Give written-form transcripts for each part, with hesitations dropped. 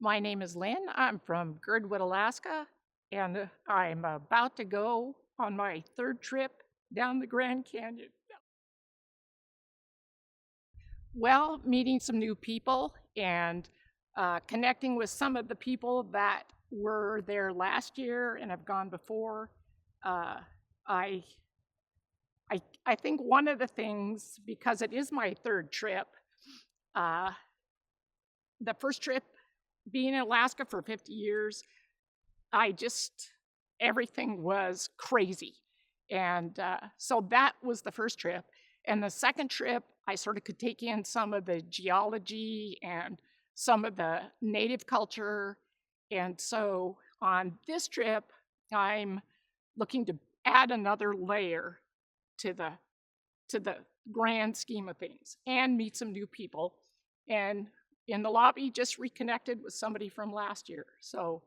My name is Lynn. I'm from Girdwood, Alaska, and I'm about to go on my third trip down the Grand Canyon. Well, meeting some new people and connecting with some of the people that were there last year and have gone before. Uh, I, I think one of the things, because it is my third trip, uh, the first trip being in Alaska for 50 years, everything was crazy. And so that was the first trip. And the second trip, I sort of could take in some of the geology and some of the native culture. And so on this trip, I'm looking to add another layer to the grand scheme of things and meet some new people. And in the lobby, just reconnected with somebody from last year. So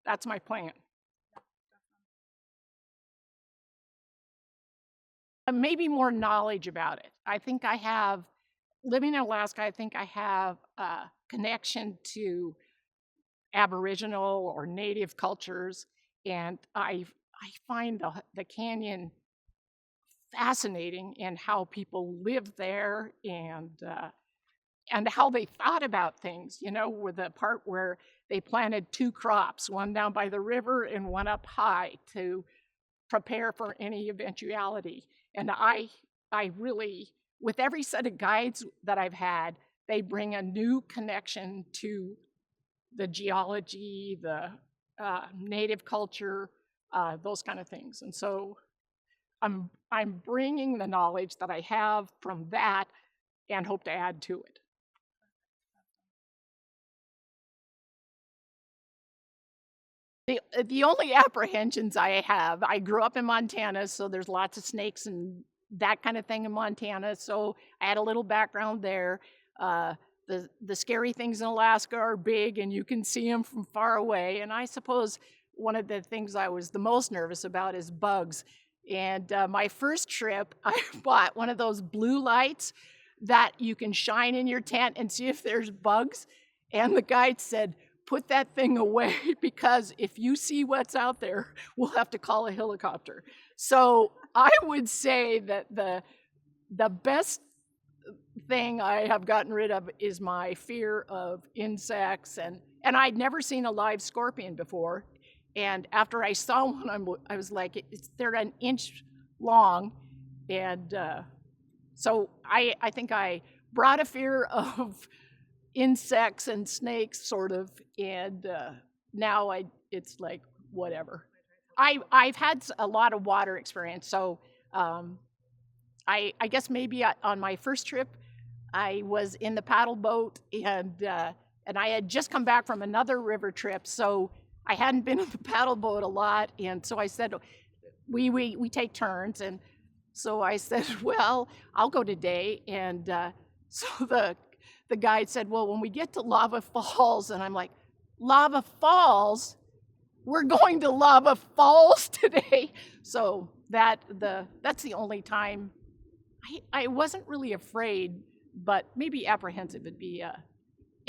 that's my plan. Maybe more knowledge about it. I think I have, living in Alaska, I think I have a connection to Aboriginal or Native cultures, and I find the canyon fascinating and how people live there and how they thought about things, with the part where they planted two crops, one down by the river and one up high to prepare for any eventuality. And I really, with every set of guides that I've had, they bring a new connection to the geology, the native culture, those kind of things. And so I'm bringing the knowledge that I have from that and hope to add to it. The only apprehensions I have, I grew up in Montana, so there's lots of snakes and that kind of thing in Montana, so I had a little background there. The scary things in Alaska are big and you can see them from far away, and I suppose one of the things I was the most nervous about is bugs. And my first trip, I bought one of those blue lights that you can shine in your tent and see if there's bugs, and the guide said, put that thing away because if you see what's out there, we'll have to call a helicopter. So I would say that the best thing I have gotten rid of is my fear of insects, and I'd never seen a live scorpion before. And after I saw one, I was like, they're an inch long, and so I think I brought a fear of insects and snakes, sort of, and now it's like whatever. I've had a lot of water experience, so I guess maybe on my first trip I was in the paddle boat, and I had just come back from another river trip, so I hadn't been in the paddle boat a lot, and so I said we take turns, and so I said, well, I'll go today, and so the guide said, well, when we get to Lava Falls, and I'm like, Lava Falls? We're going to Lava Falls today. So that's the only time I wasn't really afraid, but maybe apprehensive would be.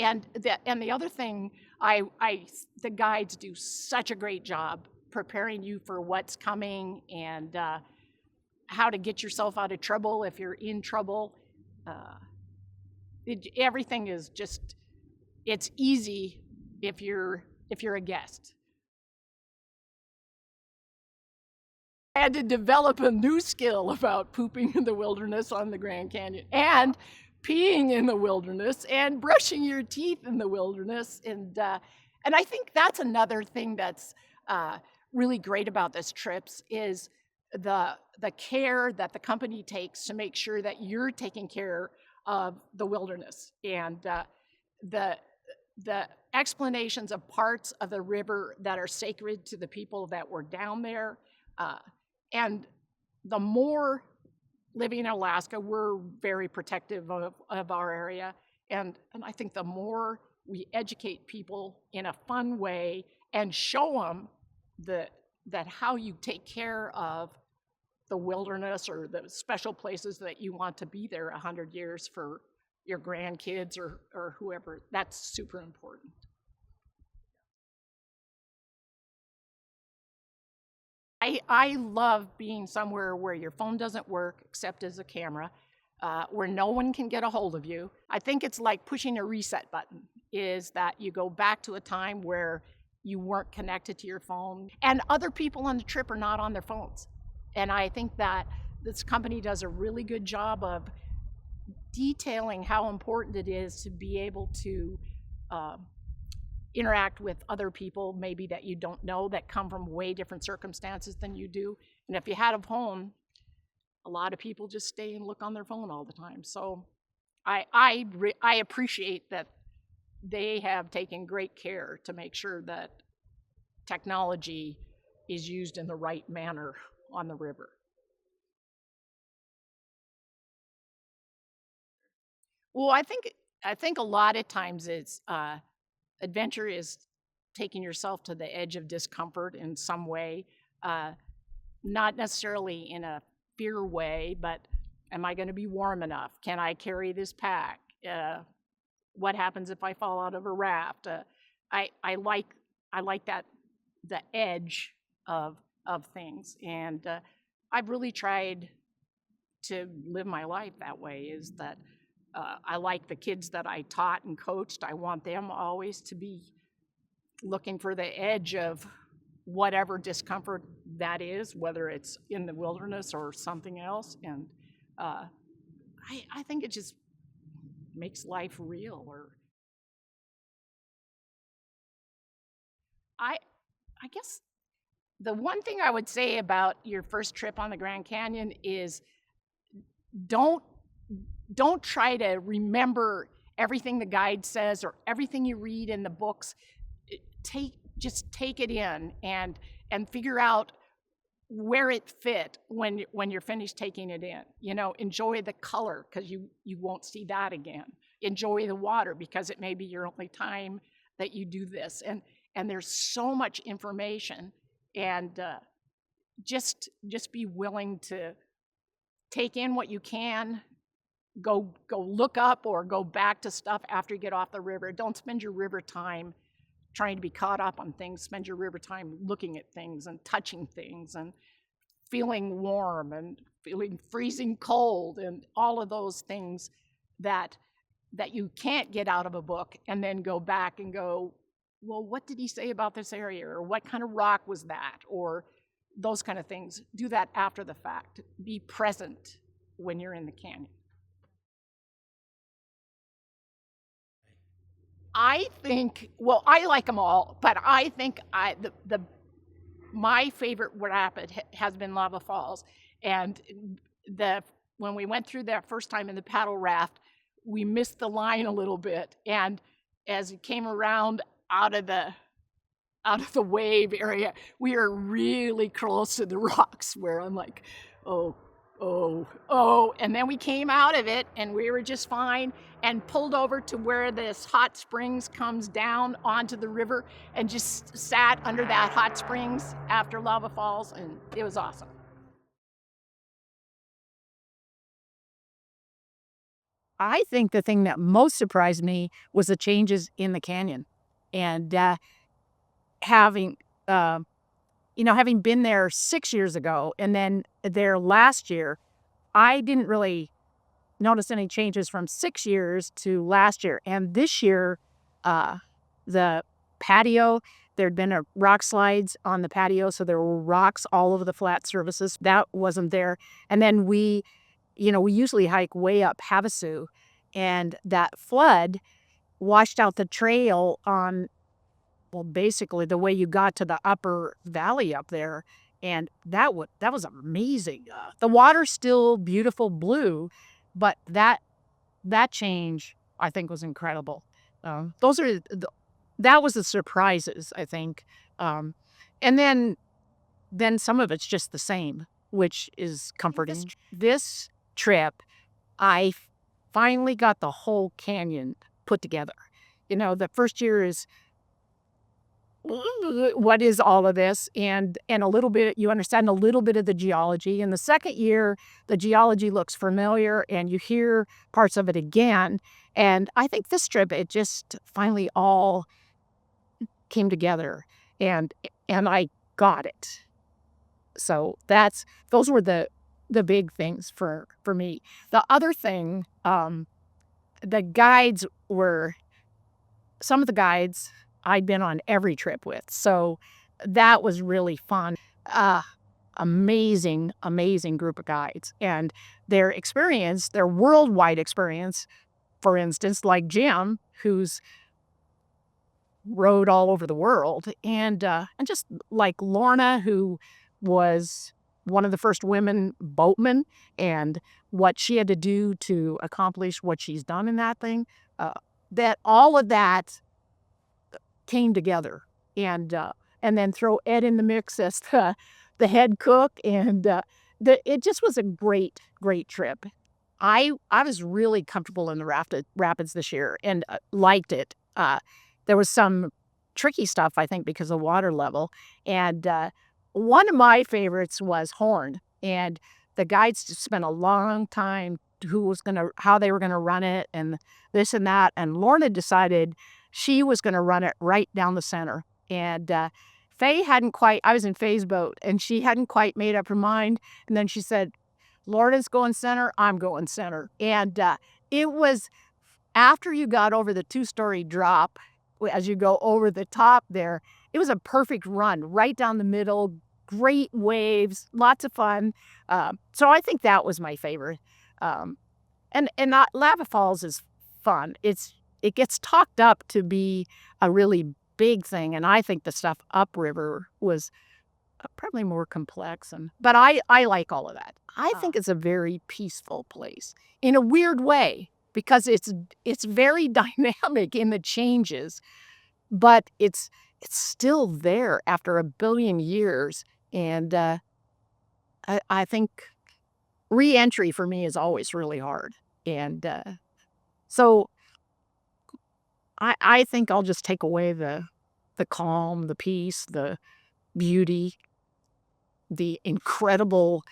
And the other thing, the guides do such a great job preparing you for what's coming and how to get yourself out of trouble if you're in trouble. Everything is just, it's easy if you're a guest. I had to develop a new skill about pooping in the wilderness on the Grand Canyon and peeing in the wilderness and brushing your teeth in the wilderness. And I think that's another thing that's really great about this trips is the care that the company takes to make sure that you're taking care of the wilderness, and the explanations of parts of the river that are sacred to the people that were down there. And the more living in Alaska, we're very protective of our area, and I think the more we educate people in a fun way and show them that how you take care of the wilderness or the special places that you want to be there 100 years for your grandkids or whoever, that's super important. I love being somewhere where your phone doesn't work except as a camera, where no one can get a hold of you. I think it's like pushing a reset button, is that you go back to a time where you weren't connected to your phone and other people on the trip are not on their phones. And I think that this company does a really good job of detailing how important it is to be able to uh, interact with other people maybe that you don't know that come from way different circumstances than you do. And if you had a phone, a lot of people just stay and look on their phone all the time. So I appreciate that they have taken great care to make sure that technology is used in the right manner on the river. Well, I think a lot of times it's adventure is taking yourself to the edge of discomfort in some way, uh, not necessarily in a fear way, but am I going to be warm enough? Can I carry this pack? What happens if I fall out of a raft? I like I like that the edge of things, and I've really tried to live my life that way. Is that I like the kids that I taught and coached. I want them always to be looking for the edge of whatever discomfort that is, whether it's in the wilderness or something else. And uh, I think it just makes life real. Or I I guess the one thing I would say about your first trip on the Grand Canyon is don't don't try to remember everything the guide says or everything you read in the books. Take it in and figure out where it fit when you're finished taking it in. Enjoy the color because you won't see that again. Enjoy the water because it may be your only time that you do this. And there's so much information, and just be willing to take in what you can. Go look up or go back to stuff after you get off the river. Don't spend your river time trying to be caught up on things. Spend your river time looking at things and touching things and feeling warm and feeling freezing cold and all of those things that you can't get out of a book, and then go back and go, well, what did he say about this area, or what kind of rock was that, or those kind of things. Do that after the fact. Be present when you're in the canyon. I think, well, I like them all, but I think the my favorite rapid has been Lava Falls, and the when we went through that first time in the paddle raft, we missed the line a little bit, and as it came around out of the wave area, we are really close to the rocks where I'm like, oh, oh. And then we came out of it and we were just fine, and pulled over to where this hot springs comes down onto the river, and just sat under that hot springs after Lava Falls, and it was awesome. I think the thing that most surprised me was the changes in the canyon. And having, uh, having been there 6 years ago and then there last year, I didn't really notice any changes from 6 years to last year. And this year, uh, the patio, there'd been a rock slides on the patio. So there were rocks all over the flat surfaces. That wasn't there. And then we usually hike way up Havasu, and that flood washed out the trail on, well, basically the way you got to the upper valley up there, and that was amazing. The water's still beautiful blue, but that change I think was incredible. Those are the, that was the surprises I think, and then some of it's just the same, which is comforting. This trip, I finally got the whole canyon put together. The first year is, what is all of this? And a little bit, you understand a little bit of the geology. And the second year, the geology looks familiar and you hear parts of it again. And I think this trip, it just finally all came together, and and I got it. So those were the big things for me. The other thing, the guides were some of the guides I'd been on every trip with, so that was really fun. Uh, Amazing, amazing group of guides, and their worldwide experience, for instance, like Jim, who's rode all over the world, and just like Lorna, who was one of the first women boatmen, and what she had to do to accomplish what she's done in that thing, uh, that all of that came together, and then throw Ed in the mix as the head cook, it just was a great, great trip. I was really comfortable in the rapids this year and liked it. There was some tricky stuff, I think, because of water level, and one of my favorites was Horn, and the guides just spent a long time how they were gonna run it, and this and that, and Lorna decided she was gonna run it right down the center, and Faye hadn't quite. I was in Faye's boat, and she hadn't quite made up her mind, and then she said, Lorna's going center, I'm going center. And it was after you got over the 2-story drop, as you go over the top there, it was a perfect run right down the middle, great waves, lots of fun. So I think that was my favorite. Um, and not, Lava Falls is fun. It gets talked up to be a really big thing, and I think the stuff upriver was probably more complex, but I like all of that. I think it's a very peaceful place in a weird way because it's very dynamic in the changes, but it's still there after a billion years, and I think re-entry for me is always really hard, and so I think I'll just take away the calm, the peace, the beauty, the incredible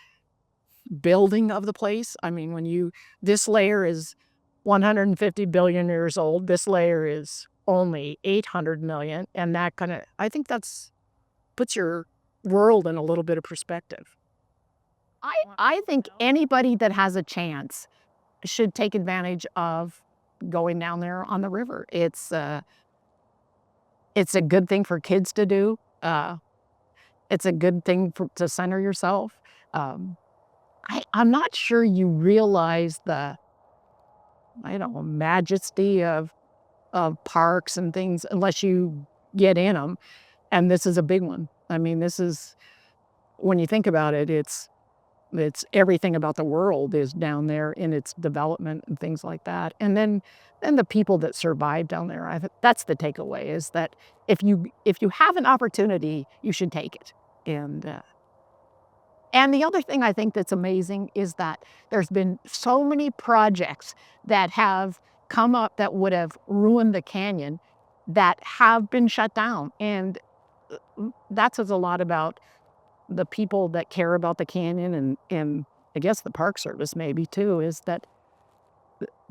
building of the place. I mean, this layer is 150 billion years old. This layer is only 800 million. And I think puts your world in a little bit of perspective. I think anybody that has a chance should take advantage of going down there on the river. It's a good thing for kids to do. It's a good thing to center yourself. Um, I'm not sure you realize I don't know, majesty of parks and things unless you get in them, and this is a big one. I mean, when you think about it, it's everything about the world is down there in its development and things like that, and then the people that survive down there. I think that's the takeaway, is that if you have an opportunity, you should take it, and the other thing I think that's amazing is that there's been so many projects that have come up that would have ruined the canyon that have been shut down. And that says a lot about the people that care about the canyon, and I guess the Park Service maybe too, is that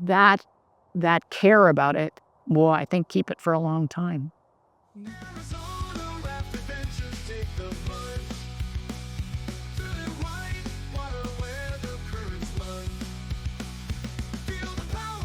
that care about it will, I think, keep it for a long time.